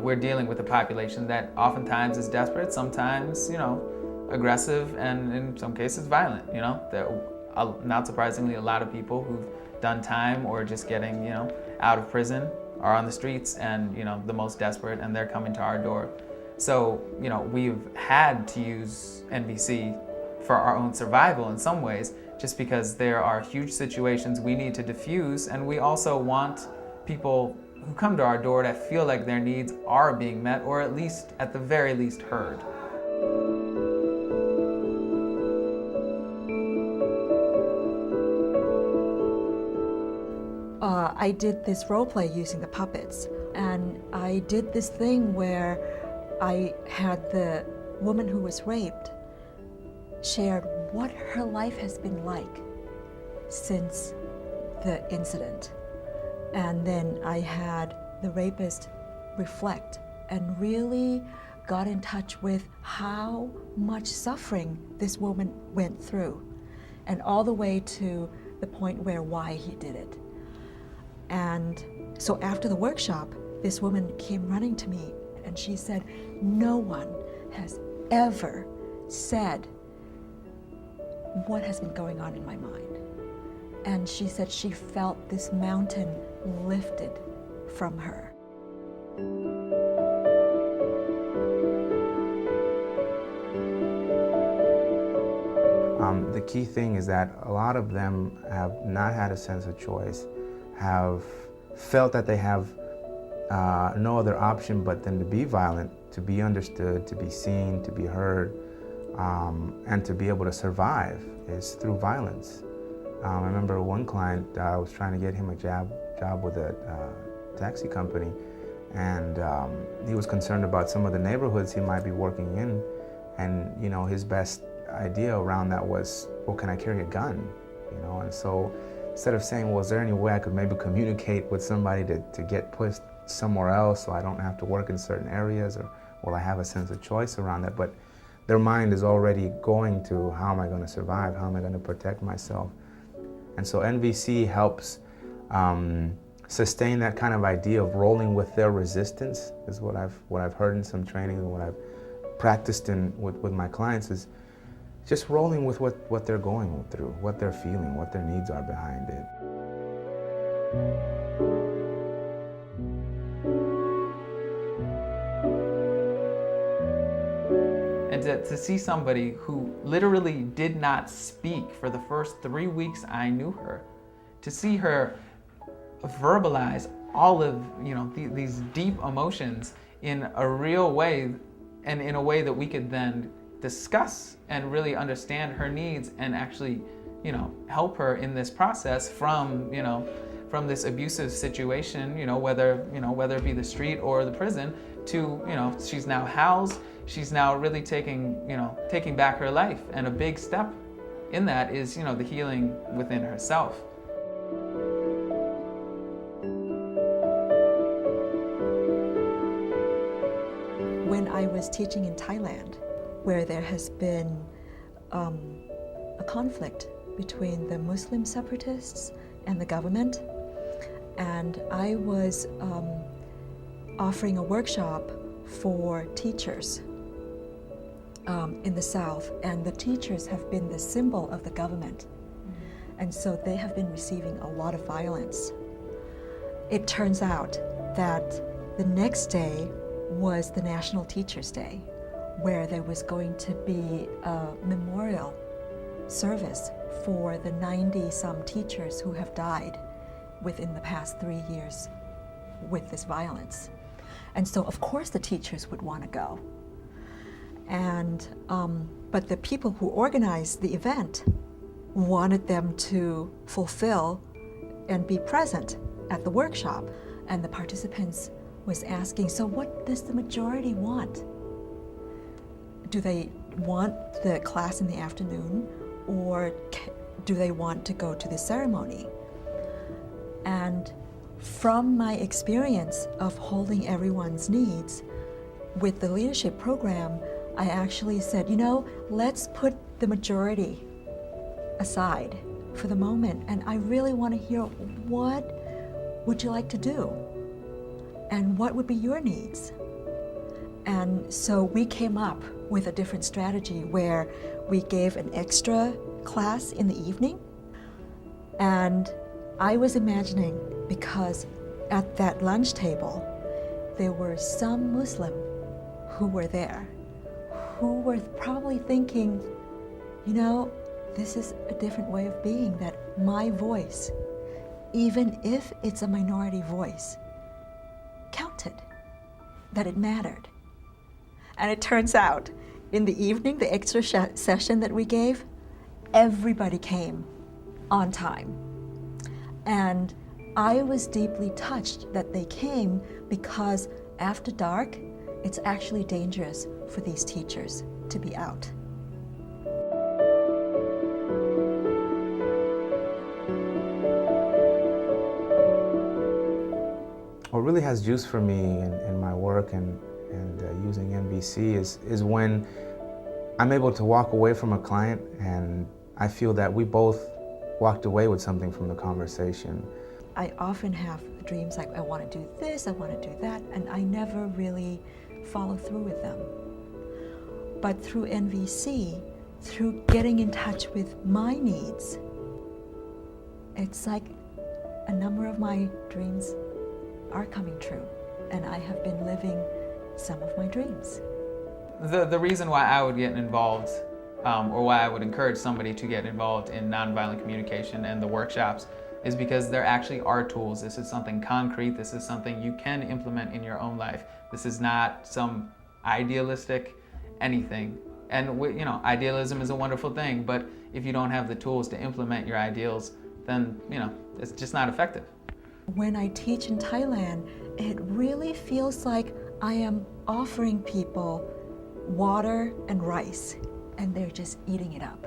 we're dealing with a population that oftentimes is desperate, sometimes, aggressive, and in some cases violent. There are, not surprisingly, a lot of people who've done time or just getting, out of prison are on the streets and, the most desperate, and they're coming to our door. So, we've had to use NVC for our own survival in some ways, just because there are huge situations we need to diffuse, and we also want people who come to our door to feel like their needs are being met, or at the very least, heard. I did this role play using the puppets, and I did this thing where I had the woman who was raped shared what her life has been like since the incident. And then I had the rapist reflect and really got in touch with how much suffering this woman went through, and all the way to the point where why he did it. And so after the workshop, this woman came running to me and she said, no one has ever said what has been going on in my mind. And she said she felt this mountain lifted from her. The key thing is that a lot of them have not had a sense of choice, have felt that they have no other option but than to be violent, to be understood, to be seen, to be heard, and to be able to survive is through violence. I remember one client, I was trying to get him a job with a taxi company, and he was concerned about some of the neighborhoods he might be working in, and his best idea around that was, well, can I carry a gun? And so instead of saying, well, is there any way I could maybe communicate with somebody to get pushed somewhere else so I don't have to work in certain areas, or will I have a sense of choice around that? But their mind is already going to, how am I going to survive? How am I going to protect myself? And so NVC helps sustain that kind of idea of rolling with their resistance, is what I've heard in some training, and what I've practiced with my clients, is just rolling with what they're going through, what they're feeling, what their needs are behind it. And to see somebody who literally did not speak for the first 3 weeks I knew her, to see her verbalize all of these deep emotions in a real way, and in a way that we could then discuss and really understand her needs, and actually help her in this process from this abusive situation, whether it be the street or the prison, to she's now housed, she's now really taking back her life, and a big step in that is the healing within herself. When I was teaching in Thailand, where there has been a conflict between the Muslim separatists and the government, and I was offering a workshop for teachers in the South, and the teachers have been the symbol of the government, and so they have been receiving a lot of violence. It turns out that the next day was the National Teachers' Day, where there was going to be a memorial service for the 90-some teachers who have died within the past 3 years with this violence. And so of course the teachers would want to go. And but the people who organized the event wanted them to fulfill and be present at the workshop. And the participants was asking, so what does the majority want? Do they want the class in the afternoon, or do they want to go to the ceremony? And from my experience of holding everyone's needs with the leadership program, I actually said, let's put the majority aside for the moment, and I really want to hear, what would you like to do? And what would be your needs? And so we came up with a different strategy where we gave an extra class in the evening. And I was imagining, because at that lunch table, there were some Muslim who were there, who were probably thinking, you know, this is a different way of being, that my voice, even if it's a minority voice, counted, that it mattered. And it turns out, in the evening, the extra session that we gave, everybody came on time. And I was deeply touched that they came, because after dark, it's actually dangerous for these teachers to be out. What really has juice for me in my work and using NVC is when I'm able to walk away from a client and I feel that we both walked away with something from the conversation. I often have dreams like, I want to do this, I want to do that, and I never really follow through with them. But through NVC, through getting in touch with my needs, it's like a number of my dreams are coming true, and I have been living some of my dreams. The reason why I would get involved, or why I would encourage somebody to get involved in nonviolent communication and the workshops, is because there actually are tools. This is something concrete. This is something you can implement in your own life. This is not some idealistic anything. And idealism is a wonderful thing, but if you don't have the tools to implement your ideals, then it's just not effective. When I teach in Thailand, it really feels like I am offering people water and rice, and they're just eating it up.